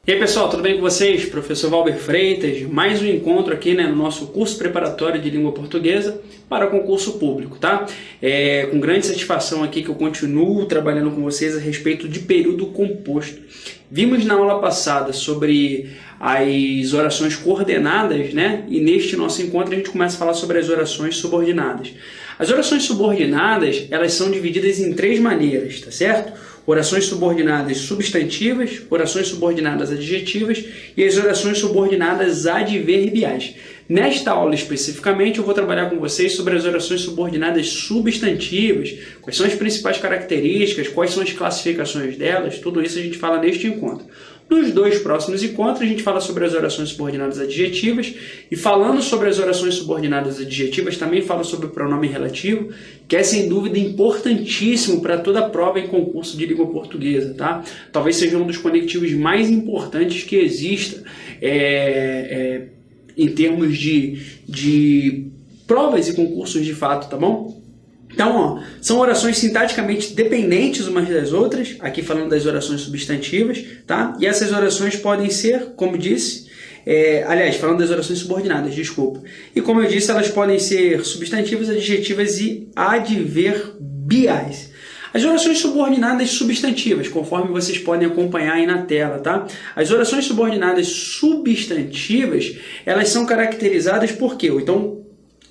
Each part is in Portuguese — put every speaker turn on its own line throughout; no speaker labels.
E aí pessoal, tudo bem com vocês? Professor Valber Freitas, mais um encontro aqui no nosso curso preparatório de língua portuguesa para concurso público, tá? Com grande satisfação aqui que eu continuo trabalhando com vocês a respeito de período composto. Vimos na aula passada sobre as orações coordenadas, né? E neste nosso encontro a gente começa a falar sobre as orações subordinadas. As orações subordinadas, elas são divididas em três maneiras, tá certo? Orações subordinadas substantivas, orações subordinadas adjetivas e as orações subordinadas adverbiais. Nesta aula especificamente eu vou trabalhar com vocês sobre as orações subordinadas substantivas, quais são as principais características, quais são as classificações delas, tudo isso a gente fala neste encontro. Nos dois próximos encontros, a gente fala sobre as orações subordinadas adjetivas e falando sobre as orações subordinadas adjetivas, também falo sobre o pronome relativo, que é sem dúvida importantíssimo para toda prova em concurso de língua portuguesa, tá? Talvez seja um dos conectivos mais importantes que exista em termos de provas e concursos de fato, tá bom? Então, são orações sintaticamente dependentes umas das outras, aqui falando das orações substantivas, tá? E essas orações podem ser, como disse, falando das orações subordinadas, desculpa. E como eu disse, elas podem ser substantivas, adjetivas e adverbiais. As orações subordinadas substantivas, conforme vocês podem acompanhar aí na tela, tá? As orações subordinadas substantivas, elas são caracterizadas por quê? Então,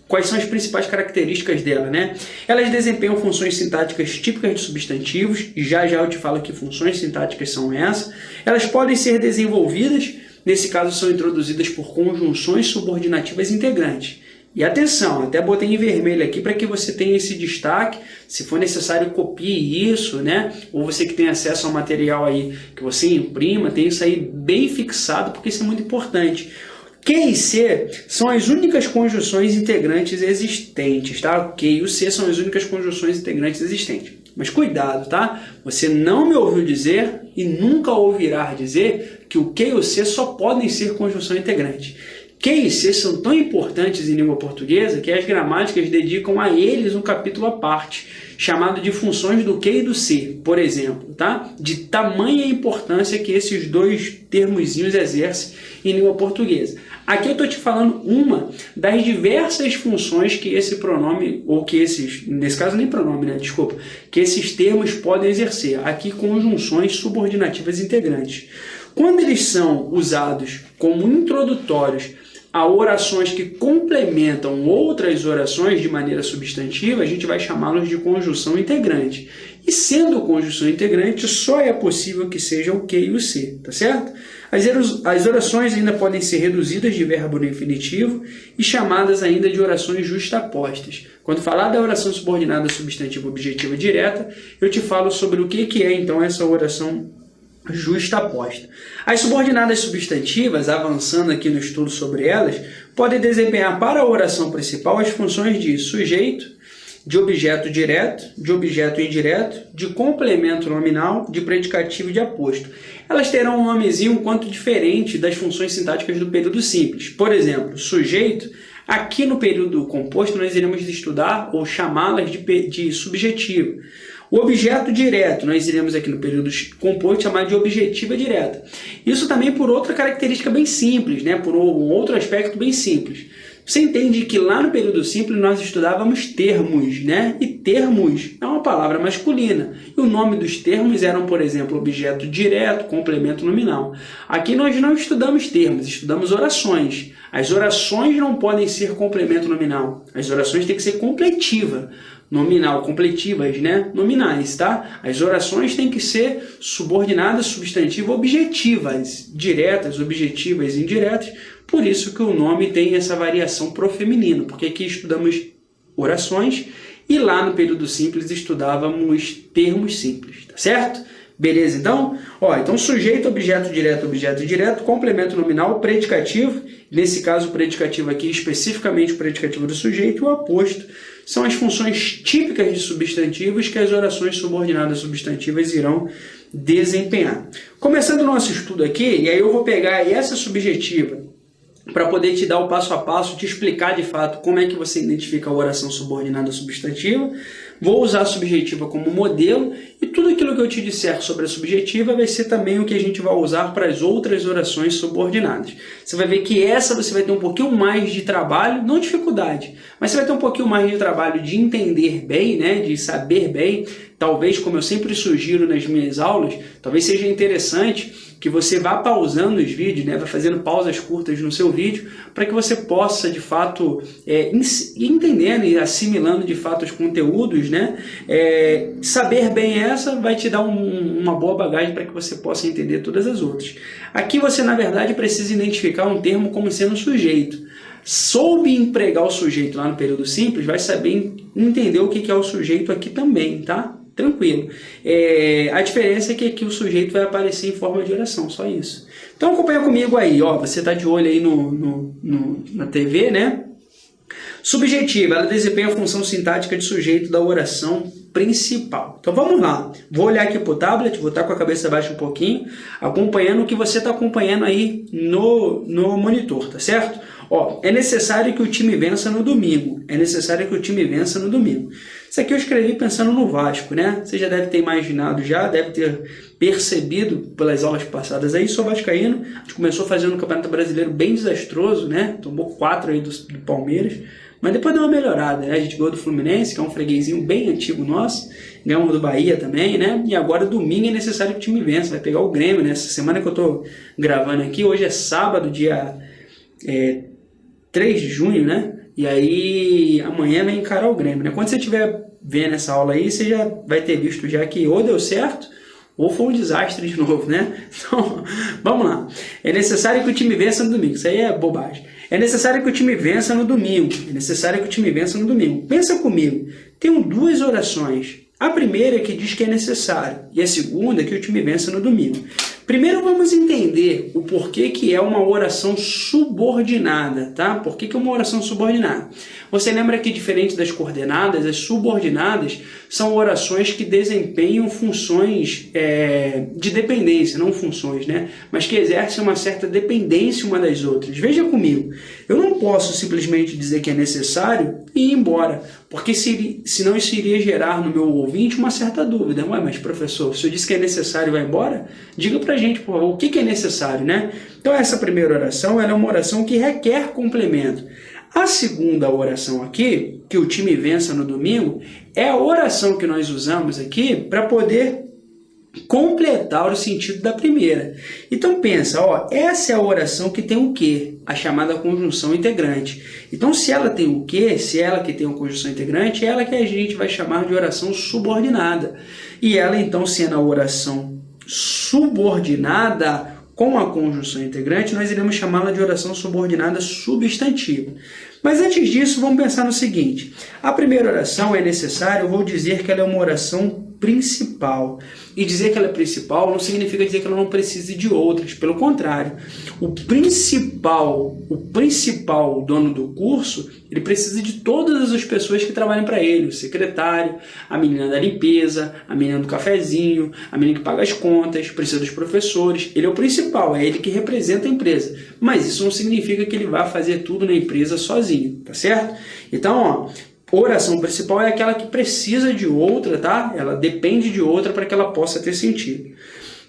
quais são as principais características dela, né? Elas desempenham funções sintáticas típicas de substantivos, e já eu te falo que funções sintáticas são essas. Elas podem ser desenvolvidas, nesse caso são introduzidas por conjunções subordinativas integrantes. E atenção, até botei em vermelho aqui para que você tenha esse destaque, se for necessário copie isso, né? Ou você que tem acesso ao material aí que você imprima, tem isso aí bem fixado, porque isso é muito importante. Q e C são as únicas conjunções integrantes existentes, tá? Q e o C são as únicas conjunções integrantes existentes. Mas cuidado, tá? Você não me ouviu dizer e nunca ouvirá dizer que o Q e o C só podem ser conjunção integrante. Q e C são tão importantes em língua portuguesa que as gramáticas dedicam a eles um capítulo à parte, chamado de funções do Q e do C, por exemplo, tá? De tamanha importância que esses dois termozinhos exercem em língua portuguesa. Aqui eu estou te falando uma das diversas funções que esse pronome, ou que esses, nesse caso nem pronome, né? Desculpa, que esses termos podem exercer. Aqui conjunções subordinativas integrantes. Quando eles são usados como introdutórios a orações que complementam outras orações de maneira substantiva, a gente vai chamá-los de conjunção integrante. E sendo conjunção integrante, só é possível que seja o Q e o C, tá certo? As orações ainda podem ser reduzidas de verbo no infinitivo e chamadas ainda de orações justapostas. Quando falar da oração subordinada substantiva objetiva direta, eu te falo sobre o que é então essa oração justaposta. As subordinadas substantivas, avançando aqui no estudo sobre elas, podem desempenhar para a oração principal as funções de sujeito, de objeto direto, de objeto indireto, de complemento nominal, de predicativo e de aposto. Elas terão um nomezinho um quanto diferente das funções sintáticas do período simples. Por exemplo, sujeito, aqui no período composto nós iremos estudar ou chamá-las de subjetivo. O objeto direto, nós iremos aqui no período composto chamar de objetiva direta. Isso também por outra característica bem simples, né? Por um outro aspecto bem simples. Você entende que lá no período simples nós estudávamos termos, né? E termos é uma palavra masculina. E o nome dos termos eram, por exemplo, objeto direto, complemento nominal. Aqui nós não estudamos termos, estudamos orações. As orações não podem ser complemento nominal. As orações têm que ser completiva. Nominal, completivas, né? Nominais, tá? As orações têm que ser subordinadas, substantivo, objetivas, diretas, objetivas, indiretas. Por isso que o nome tem essa variação pro feminino, porque aqui estudamos orações e lá no período simples estudávamos termos simples, tá certo? Beleza, então? Então sujeito, objeto direto, complemento nominal, predicativo, nesse caso o predicativo aqui, especificamente o predicativo do sujeito, e o aposto, são as funções típicas de substantivos que as orações subordinadas substantivas irão desempenhar. Começando o nosso estudo aqui, e aí eu vou pegar essa subjetiva para poder te dar o passo a passo, te explicar de fato como é que você identifica a oração subordinada substantiva. Vou usar a subjetiva como modelo e tudo aquilo que eu te disser sobre a subjetiva vai ser também o que a gente vai usar para as outras orações subordinadas. Você vai ver que essa você vai ter um pouquinho mais de trabalho, não dificuldade, mas você vai ter um pouquinho mais de trabalho de entender bem, né, de saber bem. Talvez, como eu sempre sugiro nas minhas aulas, talvez seja interessante que você vá pausando os vídeos, né, vai fazendo pausas curtas no seu vídeo, para que você possa, de fato, ir entendendo e assimilando, de fato, os conteúdos, né, saber bem essa vai te dar uma boa bagagem para que você possa entender todas as outras. Aqui você, na verdade, precisa identificar um termo como sendo sujeito. Soube empregar o sujeito lá no período simples, vai saber entender o que é o sujeito aqui também, tá? Tranquilo. A diferença é que aqui o sujeito vai aparecer em forma de oração, só isso. Então acompanha comigo aí, ó, você está de olho aí na TV, né? Subjetiva, ela desempenha a função sintática de sujeito da oração principal. Então vamos lá, vou olhar aqui para o tablet, vou estar com a cabeça baixa um pouquinho, acompanhando o que você está acompanhando aí no monitor, tá certo? Ó, é necessário que o time vença no domingo. É necessário que o time vença no domingo. Isso aqui eu escrevi pensando no Vasco, né? Você já deve ter imaginado já, deve ter percebido pelas aulas passadas aí. Sou vascaíno, a gente começou fazendo um Campeonato Brasileiro bem desastroso, né? Tomou 4 aí do Palmeiras, mas depois deu uma melhorada, né? A gente ganhou do Fluminense, que é um freguesinho bem antigo nosso, ganhamos do Bahia também, né? E agora domingo é necessário que o time vença, vai pegar o Grêmio, né? Essa semana que eu tô gravando aqui, hoje é sábado, dia 3 de junho, né? E aí amanhã vai encarar o Grêmio, né? Quando você estiver vendo essa aula aí, você já vai ter visto já que ou deu certo ou foi um desastre de novo, né? Então, vamos lá. É necessário que o time vença no domingo. Isso aí é bobagem. É necessário que o time vença no domingo. É necessário que o time vença no domingo. Pensa comigo. Tem 2 orações. A primeira é que diz que é necessário. E a segunda é que o time vença no domingo. Primeiro vamos entender o porquê que é uma oração subordinada, tá? Por que é uma oração subordinada? Você lembra que, diferente das coordenadas, as subordinadas são orações que desempenham funções de dependência, não funções, né? Mas que exercem uma certa dependência uma das outras. Veja comigo, eu não posso simplesmente dizer que é necessário e ir embora, porque senão isso iria gerar no meu ouvinte uma certa dúvida. Ué, mas professor, se eu disse que é necessário e vai embora, diga pra gente, por favor, o que é necessário, né? Então essa primeira oração, ela é uma oração que requer complemento. A segunda oração aqui, que o time vença no domingo, é a oração que nós usamos aqui para poder completar o sentido da primeira. Então pensa, ó, essa é a oração que tem o quê? A chamada conjunção integrante. Então se ela tem o quê? Se ela que tem uma conjunção integrante, é ela que a gente vai chamar de oração subordinada. E ela então, sendo a oração subordinada com a conjunção integrante, nós iremos chamá-la de oração subordinada substantiva. Mas antes disso, vamos pensar no seguinte. A primeira oração é necessária, eu vou dizer que ela é uma oração principal. E dizer que ela é principal não significa dizer que ela não precise de outras. Pelo contrário, o principal dono do curso, ele precisa de todas as pessoas que trabalham para ele. O secretário, a menina da limpeza, a menina do cafezinho, a menina que paga as contas, precisa dos professores. Ele é o principal, é ele que representa a empresa. Mas isso não significa que ele vai fazer tudo na empresa sozinho, tá certo? Então, ó, oração principal é aquela que precisa de outra, tá? Ela depende de outra para que ela possa ter sentido.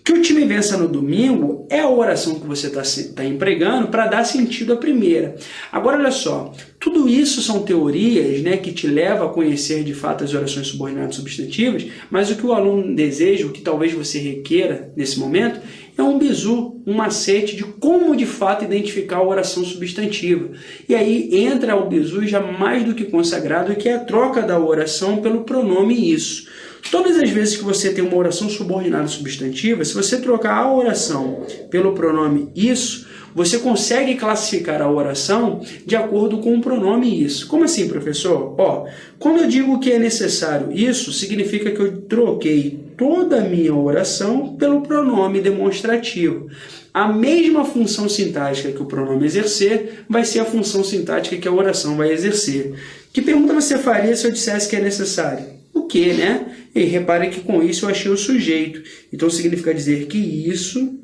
Que o time vença no domingo é a oração que você está empregando para dar sentido à primeira. Agora, olha só, tudo isso são teorias, né, que te levam a conhecer de fato as orações subordinadas substantivas, mas o que o aluno deseja, o que talvez você requeira nesse momento, é um bizu, um macete de como de fato identificar a oração substantiva. E aí entra o bizu já mais do que consagrado, que é a troca da oração pelo pronome isso. Todas as vezes que você tem uma oração subordinada substantiva, se você trocar a oração pelo pronome isso, você consegue classificar a oração de acordo com o pronome isso. Como assim, professor? Ó, quando eu digo que é necessário isso, significa que eu troquei toda a minha oração pelo pronome demonstrativo. A mesma função sintática que o pronome exercer vai ser a função sintática que a oração vai exercer. Que pergunta você faria se eu dissesse que é necessário? O que, né? E repare que com isso eu achei o sujeito. Então significa dizer que isso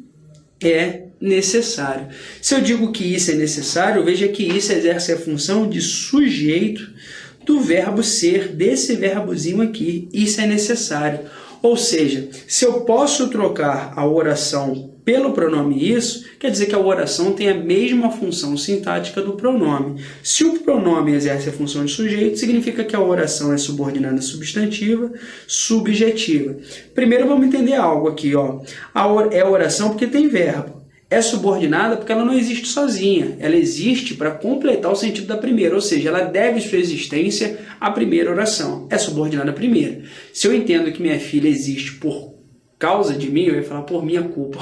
é necessário. Se eu digo que isso é necessário, veja que isso exerce a função de sujeito do verbo ser, desse verbozinho aqui. Isso é necessário. Ou seja, se eu posso trocar a oração pelo pronome isso, quer dizer que a oração tem a mesma função sintática do pronome. Se o pronome exerce a função de sujeito, significa que a oração é subordinada substantiva, subjetiva. Primeiro vamos entender algo aqui. É a oração porque tem verbo. É subordinada porque ela não existe sozinha. Ela existe para completar o sentido da primeira, ou seja, ela deve sua existência à primeira oração. É subordinada à primeira. Se eu entendo que minha filha existe por causa de mim, eu ia falar por minha culpa.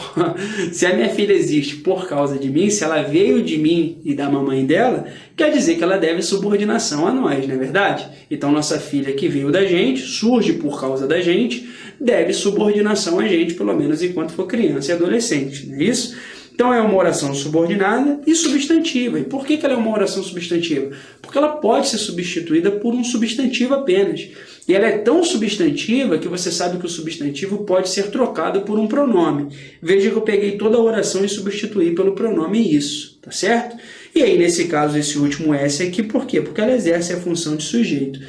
Se a minha filha existe por causa de mim, se ela veio de mim e da mamãe dela, quer dizer que ela deve subordinação a nós, não é verdade? Então, nossa filha que veio da gente, surge por causa da gente, deve subordinação a gente, pelo menos enquanto for criança e adolescente, não é isso? Então, é uma oração subordinada e substantiva. E por que ela é uma oração substantiva? Porque ela pode ser substituída por um substantivo apenas. E ela é tão substantiva que você sabe que o substantivo pode ser trocado por um pronome. Veja que eu peguei toda a oração e substituí pelo pronome isso, tá certo? E aí, nesse caso, esse último S aqui, por quê? Porque ela exerce a função de sujeito.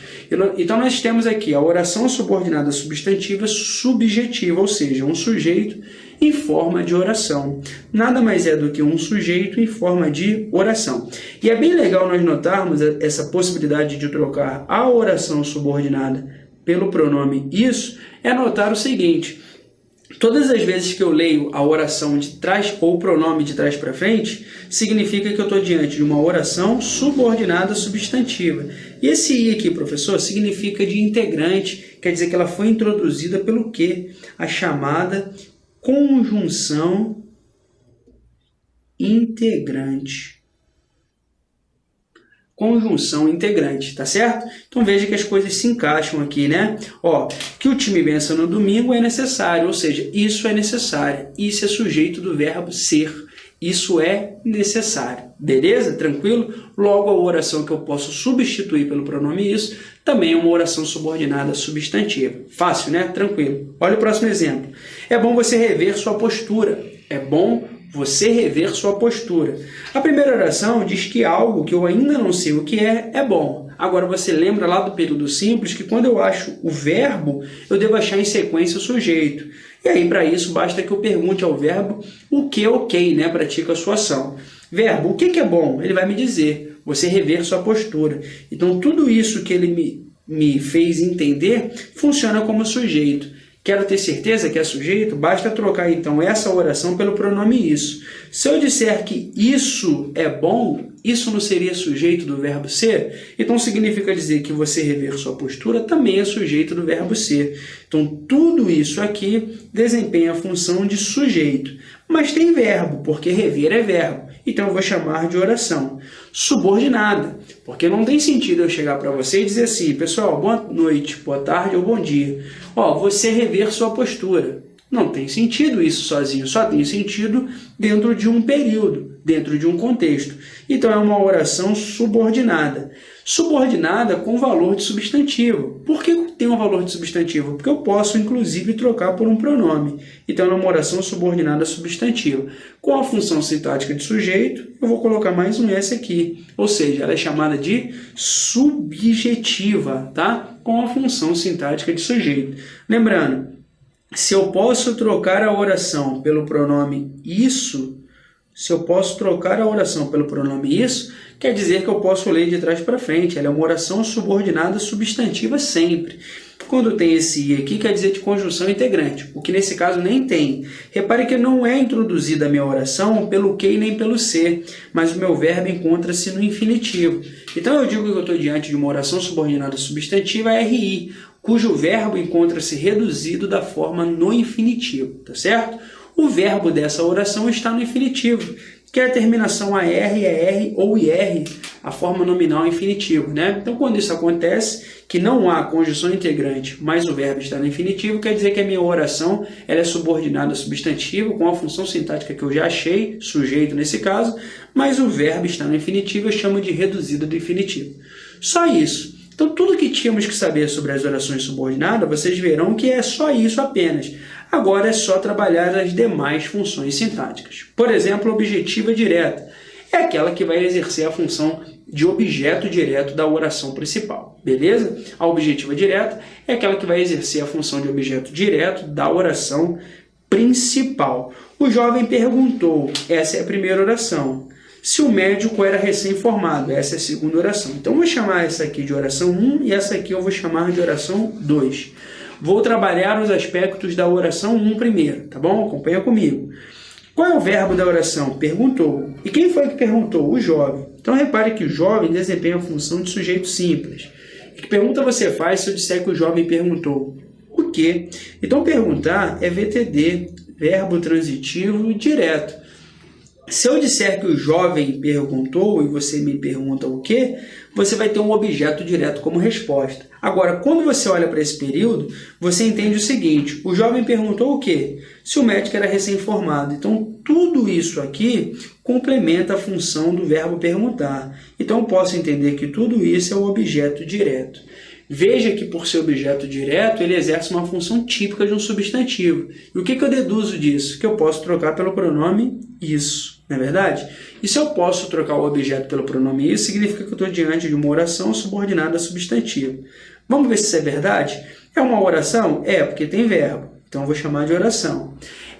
Então, nós temos aqui a oração subordinada substantiva subjetiva, ou seja, um sujeito em forma de oração. Nada mais é do que um sujeito em forma de oração. E é bem legal nós notarmos essa possibilidade de trocar a oração subordinada pelo pronome isso, é notar o seguinte: todas as vezes que eu leio a oração de trás ou o pronome de trás para frente, significa que eu estou diante de uma oração subordinada substantiva. E esse I aqui, professor, significa de integrante, quer dizer que ela foi introduzida pelo quê? A chamada conjunção integrante. Conjunção integrante, tá certo? Então veja que as coisas se encaixam aqui, né? Que o time vença no domingo é necessário, ou seja, isso é necessário. Isso é sujeito do verbo ser. Isso é necessário. Beleza? Tranquilo? Logo, a oração que eu posso substituir pelo pronome isso também é uma oração subordinada substantiva. Fácil, né? Tranquilo. Olha o próximo exemplo. É bom você rever sua postura. É bom você rever sua postura. A primeira oração diz que algo que eu ainda não sei o que é bom. Agora, você lembra lá do período simples que quando eu acho o verbo, eu devo achar em sequência o sujeito. E aí, para isso, basta que eu pergunte ao verbo o que é ok, né? Pratica a sua ação. Verbo, o que é bom? Ele vai me dizer, você rever sua postura. Então, tudo isso que ele me fez entender funciona como sujeito. Quero ter certeza que é sujeito? Basta trocar, então, essa oração pelo pronome isso. Se eu disser que isso é bom, isso não seria sujeito do verbo ser? Então, significa dizer que você rever sua postura também é sujeito do verbo ser. Então, tudo isso aqui desempenha a função de sujeito. Mas tem verbo, porque rever é verbo. Então, eu vou chamar de oração subordinada, porque não tem sentido eu chegar para você e dizer assim, pessoal, boa noite, boa tarde ou bom dia. Você rever sua postura. Não tem sentido isso sozinho, só tem sentido dentro de um período, dentro de um contexto. Então, é uma oração subordinada. Subordinada com valor de substantivo. Por que tem um valor de substantivo? Porque eu posso, inclusive, trocar por um pronome. Então, é uma oração subordinada substantiva. Com a função sintática de sujeito, eu vou colocar mais um S aqui. Ou seja, ela é chamada de subjetiva, tá? Com a função sintática de sujeito. Lembrando, se eu posso trocar a oração pelo pronome isso, quer dizer que eu posso ler de trás para frente. Ela é uma oração subordinada substantiva sempre. Quando tem esse I aqui, quer dizer de conjunção integrante, o que nesse caso nem tem. Repare que não é introduzida a minha oração pelo que e nem pelo ser, mas o meu verbo encontra-se no infinitivo. Então eu digo que eu estou diante de uma oração subordinada substantiva RI, cujo verbo encontra-se reduzido da forma no infinitivo, tá certo? O verbo dessa oração está no infinitivo, que é a terminação AR, ER ou IR, a forma nominal infinitivo, né? Então, quando isso acontece, que não há conjunção integrante, mas o verbo está no infinitivo, quer dizer que a minha oração ela é subordinada a substantivo, com a função sintática que eu já achei, sujeito nesse caso, mas o verbo está no infinitivo, eu chamo de reduzida do infinitivo. Só isso. Então, tudo que tínhamos que saber sobre as orações subordinadas, vocês verão que é só isso apenas. Agora é só trabalhar as demais funções sintáticas. Por exemplo, objetiva direta. é aquela que vai exercer a função de objeto direto da oração principal, beleza? A objetiva direta é aquela que vai exercer a função de objeto direto da oração principal. O jovem perguntou, essa é a primeira oração. Se o médico era recém-formado, essa é a segunda oração. Então, eu vou chamar essa aqui de oração 1 e essa aqui eu vou chamar de oração 2. Vou trabalhar os aspectos da oração 1 primeiro, tá bom? Acompanha comigo. Qual é o verbo da oração? Perguntou. E quem foi que perguntou? O jovem. Então, repare que o jovem desempenha a função de sujeito simples. Que pergunta você faz se eu disser que o jovem perguntou? O quê? Então, perguntar é VTD, verbo transitivo direto. Se eu disser que o jovem perguntou e você me pergunta o quê, você vai ter um objeto direto como resposta. Agora, quando você olha para esse período, você entende o seguinte, o jovem perguntou o quê? Se o médico era recém-formado. Então, tudo isso aqui complementa a função do verbo perguntar. Então, eu posso entender que tudo isso é o objeto direto. Veja que, por ser objeto direto, ele exerce uma função típica de um substantivo. E o que eu deduzo disso? Que eu posso trocar pelo pronome isso, não é verdade? E se eu posso trocar o objeto pelo pronome isso, significa que eu estou diante de uma oração subordinada a substantivo. Vamos ver se isso é verdade? É uma oração? É, porque tem verbo. Então, eu vou chamar de oração.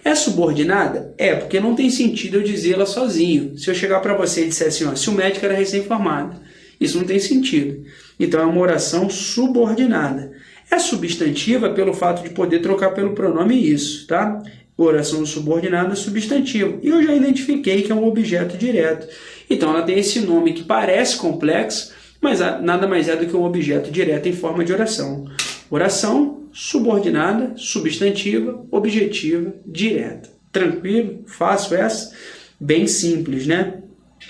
É subordinada? É, porque não tem sentido eu dizê-la sozinho. Se eu chegar para você e disser assim, ó, se o médico era recém-formado, isso não tem sentido. Então, é uma oração subordinada. É substantiva pelo fato de poder trocar pelo pronome isso, tá? Oração subordinada substantivo. E eu já identifiquei que é um objeto direto. Então, ela tem esse nome que parece complexo, mas nada mais é do que um objeto direto em forma de oração. Oração subordinada, substantiva, objetiva, direta. Tranquilo? Fácil essa? Bem simples, né?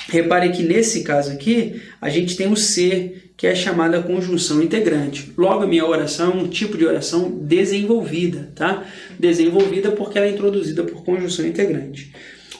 Repare que nesse caso aqui, a gente tem o ser, que é chamada conjunção integrante. Logo, a minha oração é um tipo de oração desenvolvida, tá? Desenvolvida porque ela é introduzida por conjunção integrante.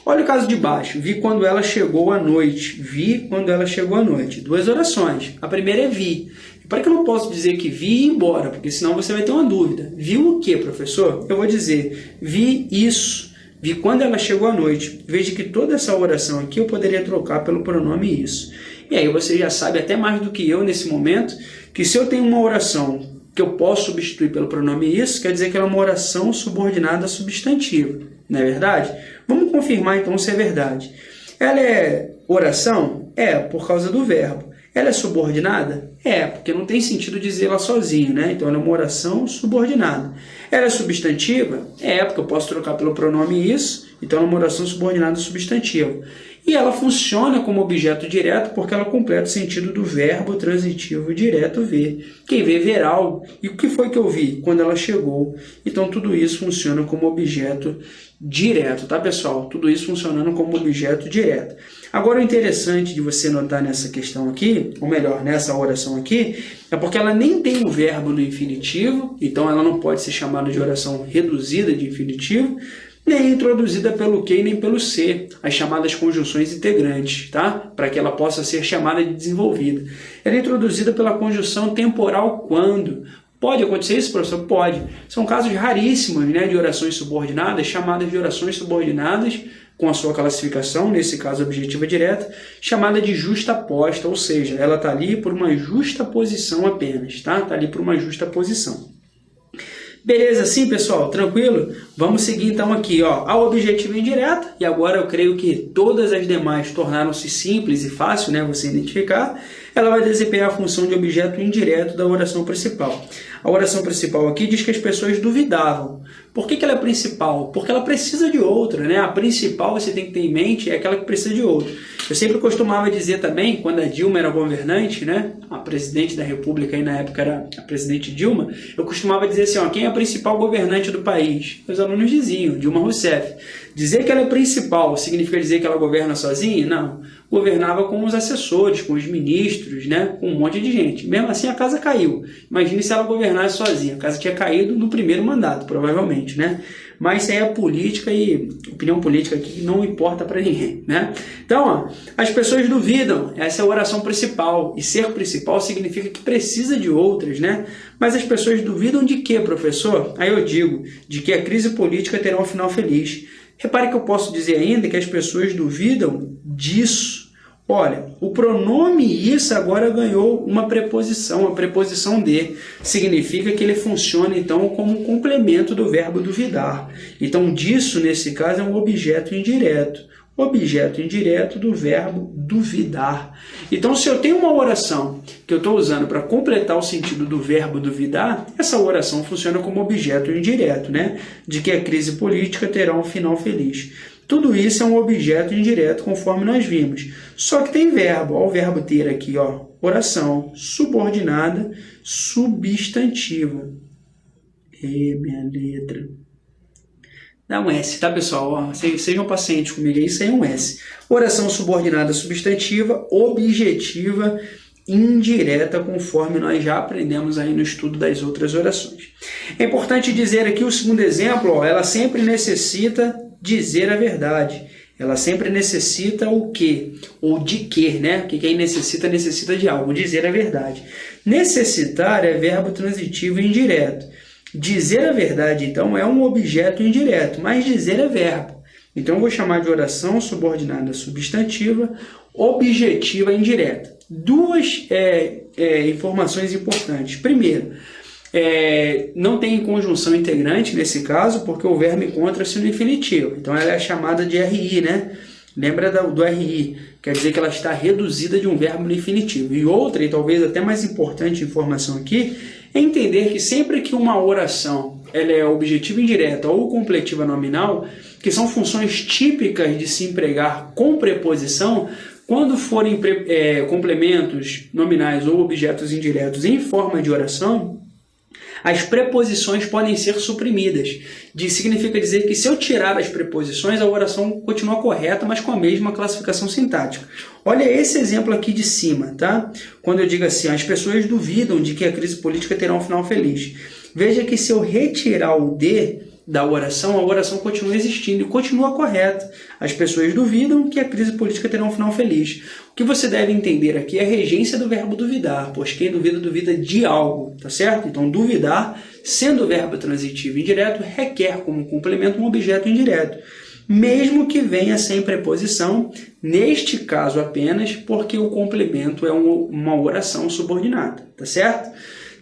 Olha o caso de baixo. Vi quando ela chegou à noite. Vi quando ela chegou à noite. Duas orações. A primeira é vi. Repare que eu não posso dizer que vi e ir embora, porque senão você vai ter uma dúvida. Viu o que, professor? Eu vou dizer, vi isso. Vi quando ela chegou à noite. Veja que toda essa oração aqui eu poderia trocar pelo pronome isso. E aí você já sabe até mais do que eu nesse momento, que se eu tenho uma oração que eu posso substituir pelo pronome isso, quer dizer que ela é uma oração subordinada a substantivo. Não é verdade? Vamos confirmar então se é verdade. Ela é oração? É, por causa do verbo. Ela é subordinada? É, porque não tem sentido dizê-la sozinho, né? Então ela é uma oração subordinada. Ela é substantiva? É, porque eu posso trocar pelo pronome isso, então ela é uma oração subordinada substantiva. E ela funciona como objeto direto porque ela completa o sentido do verbo transitivo direto ver. Quem vê, verá algo. E o que foi que eu vi? Quando ela chegou. Então, tudo isso funciona como objeto direto, tá, pessoal? Tudo isso funcionando como objeto direto. Agora, o interessante de você notar nessa questão aqui, ou melhor, nessa oração aqui, é porque ela nem tem o verbo no infinitivo, então ela não pode ser chamada de oração reduzida de infinitivo, nem introduzida pelo que nem pelo se, as chamadas conjunções integrantes, tá? Para que ela possa ser chamada de desenvolvida. Ela é introduzida pela conjunção temporal quando. Pode acontecer isso, professor? Pode. São casos raríssimos, né, de orações subordinadas, chamadas de orações subordinadas, com a sua classificação, nesse caso objetiva direta, chamada de justaposta, ou seja, ela está ali por uma justa posição apenas, tá? Está ali por uma justa posição. Beleza, sim, pessoal? Tranquilo? Vamos seguir então aqui, ó, a objetiva indireta, e agora eu creio que todas as demais tornaram-se simples e fácil, né, você identificar. Ela vai desempenhar a função de objeto indireto da oração principal. A oração principal aqui diz que as pessoas duvidavam. Por que ela é principal? Porque ela precisa de outra, né? A principal, você tem que ter em mente, é aquela que precisa de outra. Eu sempre costumava dizer também, quando a Dilma era governante, né? A presidente da República, aí na época era a presidente Dilma, eu costumava dizer assim, ó, quem é a principal governante do país? Os alunos diziam, Dilma Rousseff. Dizer que ela é principal significa dizer que ela governa sozinha? Não. Governava com os assessores, com os ministros, né? Com um monte de gente. Mesmo assim, a casa caiu. Imagine se ela governasse sozinha. A casa tinha caído no primeiro mandato, provavelmente, né? Mas isso aí é política e opinião política aqui não importa para ninguém, né? Então, ó, as pessoas duvidam. Essa é a oração principal. E ser principal significa que precisa de outras, né? Mas as pessoas duvidam de quê, professor? Aí eu digo, de que a crise política terá um final feliz. Repare que eu posso dizer ainda que as pessoas duvidam disso. Olha, o pronome isso agora ganhou uma preposição, a preposição de. Significa que ele funciona, então, como um complemento do verbo duvidar. Então, disso, nesse caso, é um objeto indireto. Objeto indireto do verbo duvidar. Então, se eu tenho uma oração que eu estou usando para completar o sentido do verbo duvidar, essa oração funciona como objeto indireto, né? De que a crise política terá um final feliz. Tudo isso é um objeto indireto, conforme nós vimos. Só que tem verbo. Olha o verbo ter aqui, ó. Oração subordinada substantiva. Minha letra. Dá um S, tá, pessoal? Ó, sejam pacientes comigo, isso aí é um S. Oração subordinada substantiva, objetiva, indireta, conforme nós já aprendemos aí no estudo das outras orações. É importante dizer aqui o segundo exemplo, ó, ela sempre necessita dizer a verdade. Ela sempre necessita o quê? Ou de quê, né? O que aí necessita? Necessita de algo, dizer a verdade. Necessitar é verbo transitivo indireto. Dizer a verdade, então, é um objeto indireto, mas dizer é verbo. Então, eu vou chamar de oração subordinada substantiva, objetiva indireta. Duas informações importantes. Primeiro, não tem conjunção integrante nesse caso, porque o verbo encontra-se no infinitivo. Então, ela é chamada de RI, né? Lembra do RI? Quer dizer que ela está reduzida de um verbo no infinitivo. E outra, e talvez até mais importante informação aqui, é entender que sempre que uma oração ela é objetiva indireta ou completiva nominal, que são funções típicas de se empregar com preposição, quando forem complementos nominais ou objetos indiretos em forma de oração, as preposições podem ser suprimidas. Significa dizer que se eu tirar as preposições, a oração continua correta, mas com a mesma classificação sintática. Olha esse exemplo aqui de cima, tá? Quando eu digo assim, as pessoas duvidam de que a crise política terá um final feliz. Veja que se eu retirar o de da oração, a oração continua existindo e continua correta. As pessoas duvidam que a crise política terá um final feliz. O que você deve entender aqui é a regência do verbo duvidar, pois quem duvida, duvida de algo, tá certo? Então, duvidar, sendo o verbo transitivo indireto, requer como complemento um objeto indireto, mesmo que venha sem preposição, neste caso apenas porque o complemento é uma oração subordinada, tá certo?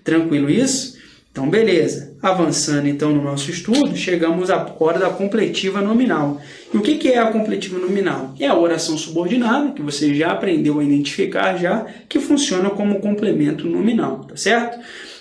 Tranquilo isso? Então, beleza. Avançando, então, no nosso estudo, chegamos à hora da completiva nominal. E o que é a completiva nominal? É a oração subordinada, que você já aprendeu a identificar já, que funciona como complemento nominal, tá certo?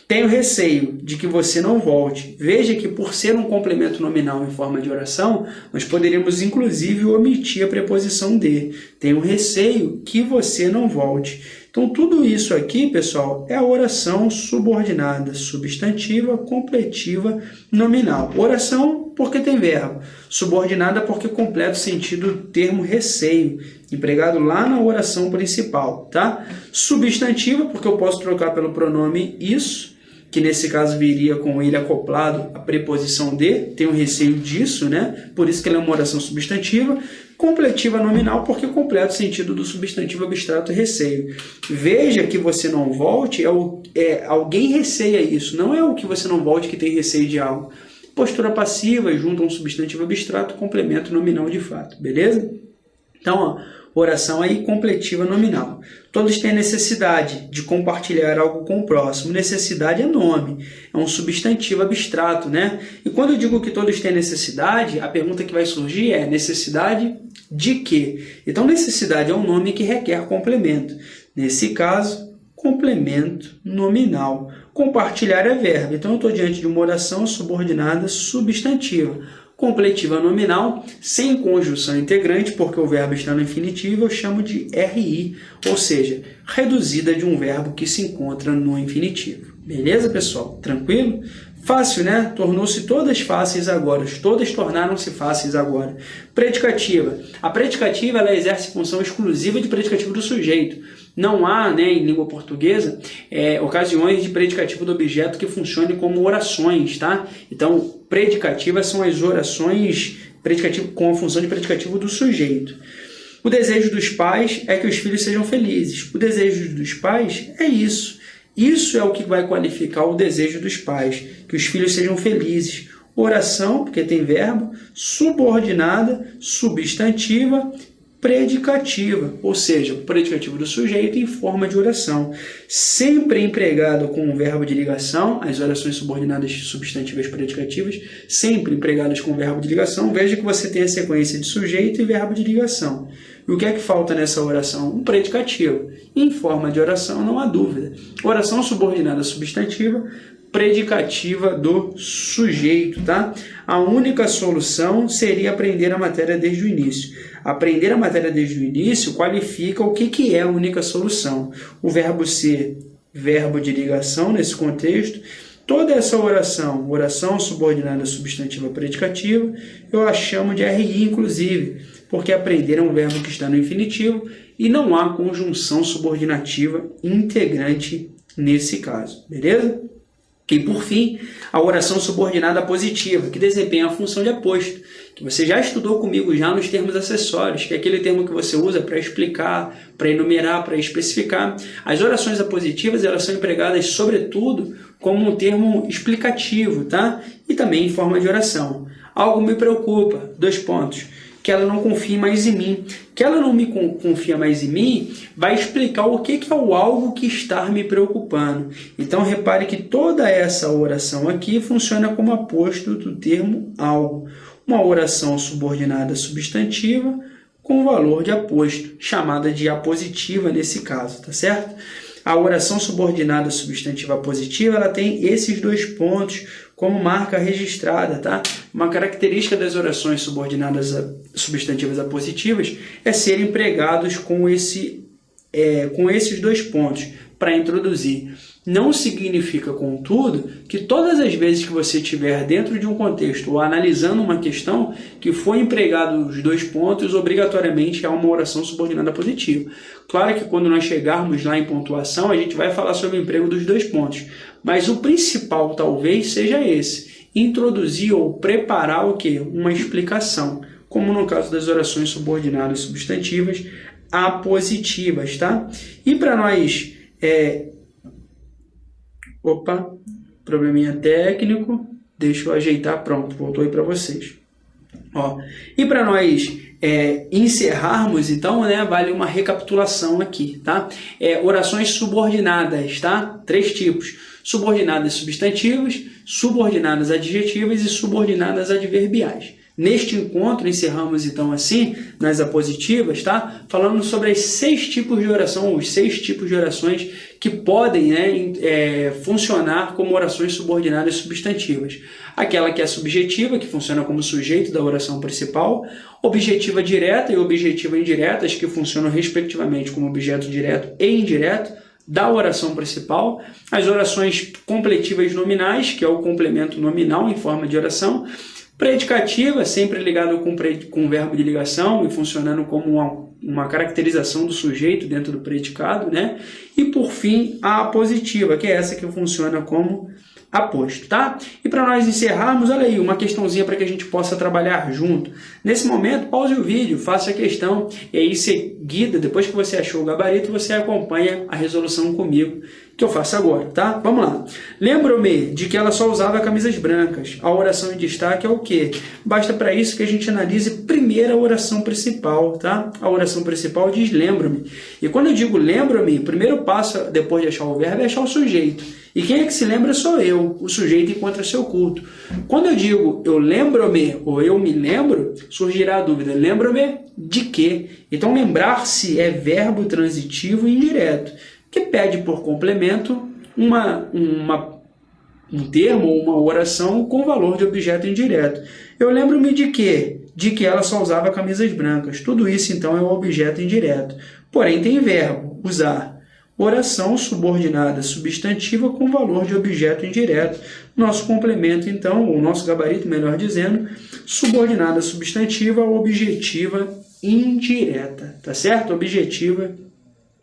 Tenho receio de que você não volte. Veja que, por ser um complemento nominal em forma de oração, nós poderíamos, inclusive, omitir a preposição de. Tenho receio que você não volte. Então, tudo isso aqui, pessoal, é a oração subordinada substantiva, completiva, nominal. Oração porque tem verbo. Subordinada porque completa o sentido do termo receio, empregado lá na oração principal, tá? Substantiva porque eu posso trocar pelo pronome isso, que nesse caso viria com ele acoplado a preposição de, tenho receio disso, né? Por isso que ela é uma oração substantiva. Completiva nominal, porque completa o sentido do substantivo abstrato receio. Veja que você não volte, alguém receia isso, não é o que você não volte que tem receio de algo. Postura passiva, junto a um substantivo abstrato, complemento nominal de fato, beleza? Então, ó, oração aí completiva nominal. Todos têm necessidade de compartilhar algo com o próximo. Necessidade é nome, é um substantivo abstrato, né? E quando eu digo que todos têm necessidade, a pergunta que vai surgir é necessidade de quê? Então, necessidade é um nome que requer complemento. Nesse caso, complemento nominal. Compartilhar é verbo. Então, eu estou diante de uma oração subordinada substantiva. Completiva nominal, sem conjunção integrante, porque o verbo está no infinitivo, eu chamo de RI, ou seja, reduzida de um verbo que se encontra no infinitivo. Beleza, pessoal? Tranquilo? Fácil, né? Tornou-se todas fáceis agora. Todas tornaram-se fáceis agora. Predicativa. A predicativa ela exerce função exclusiva de predicativo do sujeito. Não há, né, em língua portuguesa, ocasiões de predicativo do objeto que funcione como orações, tá? Então, predicativas são as orações com a função de predicativo do sujeito. O desejo dos pais é que os filhos sejam felizes. O desejo dos pais é isso. Isso é o que vai qualificar o desejo dos pais, que os filhos sejam felizes. Oração, porque tem verbo, subordinada, substantiva, predicativa, ou seja, o predicativo do sujeito em forma de oração, sempre empregado com o verbo de ligação. As orações subordinadas substantivas predicativas, sempre empregadas com o verbo de ligação. Veja que você tem a sequência de sujeito e verbo de ligação. E o que é que falta nessa oração? Um predicativo. Em forma de oração, não há dúvida. Oração subordinada substantiva, predicativa do sujeito, tá? A única solução seria aprender a matéria desde o início. Aprender a matéria desde o início qualifica o que é a única solução. O verbo ser verbo de ligação nesse contexto. Toda essa oração, oração subordinada substantiva predicativa, eu a chamo de RI, inclusive, porque aprender é um verbo que está no infinitivo e não há conjunção subordinativa integrante nesse caso, beleza? E, por fim, a oração subordinada positiva, que desempenha a função de aposto, que você já estudou comigo já nos termos acessórios, que é aquele termo que você usa para explicar, para enumerar, para especificar. As orações apositivas, elas são empregadas, sobretudo, como um termo explicativo, tá? E também em forma de oração. Algo me preocupa, 2 pontos. Que ela não confie mais em mim. Que ela não me confia mais em mim vai explicar o que é o algo que está me preocupando. Então, repare que toda essa oração aqui funciona como aposto do termo algo. Uma oração subordinada substantiva com valor de aposto, chamada de apositiva nesse caso, tá certo? A oração subordinada substantiva positiva, ela tem esses 2 pontos como marca registrada, tá? Uma característica das orações subordinadas substantivas apositivas é serem empregados com esses 2 pontos para introduzir. Não significa, contudo, que todas as vezes que você estiver dentro de um contexto ou analisando uma questão que foi empregado os 2 pontos, obrigatoriamente há uma oração subordinada positiva. Claro que quando nós chegarmos lá em pontuação, a gente vai falar sobre o emprego dos 2 pontos. Mas o principal talvez seja esse, introduzir ou preparar o quê? Uma explicação, como no caso das orações subordinadas substantivas apositivas, tá? E para nós... probleminha técnico, deixa eu ajeitar, pronto, voltou aí para vocês. E para nós encerrarmos, então, né, vale uma recapitulação aqui, tá? Orações subordinadas, tá? 3 tipos: subordinadas substantivas, subordinadas adjetivas e subordinadas adverbiais. Neste encontro, encerramos então assim, nas apositivas, tá? Falando sobre os 6 tipos de oração, os 6 tipos de orações que podem, né, funcionar como orações subordinadas substantivas. Aquela que é subjetiva, que funciona como sujeito da oração principal, objetiva direta e objetiva indiretas, que funcionam respectivamente como objeto direto e indireto da oração principal, as orações completivas nominais, que é o complemento nominal em forma de oração, predicativa, sempre ligado com o verbo de ligação e funcionando como uma caracterização do sujeito dentro do predicado, né? E, por fim, a apositiva, que é essa que funciona como aposto, tá? E para nós encerrarmos, olha aí, uma questãozinha para que a gente possa trabalhar junto. Nesse momento, pause o vídeo, faça a questão e aí, em seguida, depois que você achou o gabarito, você acompanha a resolução comigo, que eu faço agora, tá? Vamos lá. Lembro-me de que ela só usava camisas brancas. A oração em destaque é o quê? Basta para isso que a gente analise primeiro a oração principal, tá? A oração principal diz lembro-me. E quando eu digo lembro-me, o primeiro passo, depois de achar o verbo, é achar o sujeito. E quem é que se lembra sou eu, o sujeito encontra seu culto. Quando eu digo eu lembro-me ou eu me lembro, surgirá a dúvida, lembro-me de quê? Então lembrar-se é verbo transitivo e indireto, que pede por complemento um termo ou uma oração com valor de objeto indireto. Eu lembro-me de quê? De que ela só usava camisas brancas. Tudo isso então é um objeto indireto. Porém tem verbo, usar. Oração subordinada substantiva com valor de objeto indireto. Nosso complemento, então, ou nosso gabarito, melhor dizendo, subordinada substantiva ou objetiva indireta. Tá certo? Objetiva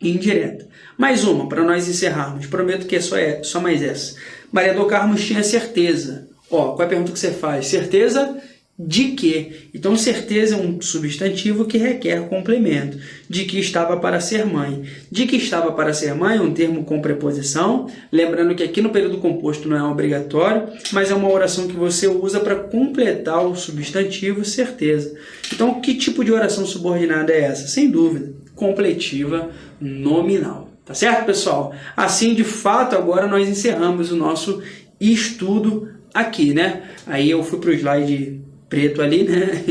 indireta. Mais uma, para nós encerrarmos. Prometo que é só mais essa. Maria do Carmo tinha certeza. Qual é a pergunta que você faz? Certeza de que. Então, certeza é um substantivo que requer complemento. De que estava para ser mãe. De que estava para ser mãe é um termo com preposição. Lembrando que aqui no período composto não é obrigatório, mas é uma oração que você usa para completar o substantivo certeza. Então, que tipo de oração subordinada é essa? Sem dúvida, completiva nominal. Tá certo, pessoal? Assim, de fato, agora nós encerramos o nosso estudo aqui, né? Aí eu fui para o slide preto ali, né?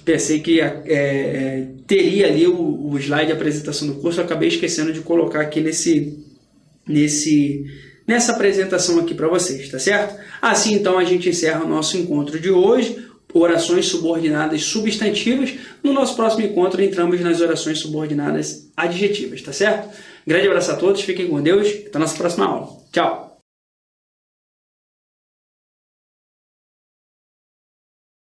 Pensei que teria ali o slide de apresentação do curso, eu acabei esquecendo de colocar aqui nessa apresentação aqui para vocês, tá certo? Assim, então, a gente encerra o nosso encontro de hoje, orações subordinadas substantivas. No nosso próximo encontro, entramos nas orações subordinadas adjetivas, tá certo? Grande abraço a todos, fiquem com Deus, até a nossa próxima aula. Tchau!